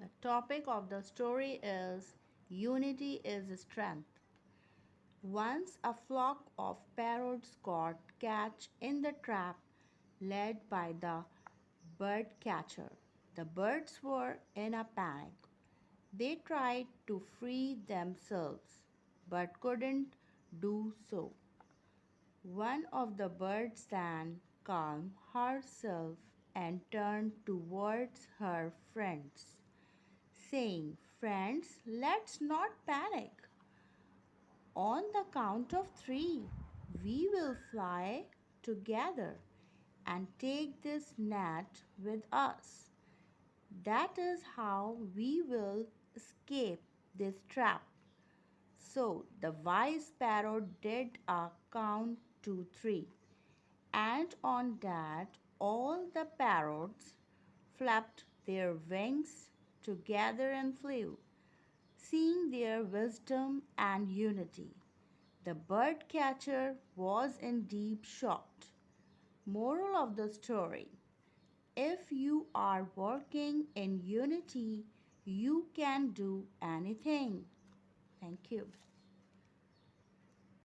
The topic of the story is Unity is Strength. Once a flock of parrots got catch in the trap led by the bird catcher. The birds were in a panic. They tried to free themselves but couldn't do so. One of the birds then calmed herself and turned towards her friends, saying, "Friends, let's not panic. On the count of three, we will fly together and take this net with us. That is how we will escape this trap." So the wise parrot did a count to three, and on that all the parrots flapped their wings together and flew, seeing their wisdom and unity. The bird catcher was indeed shocked. Moral of the story: if you are working in unity, you can do anything. Thank you.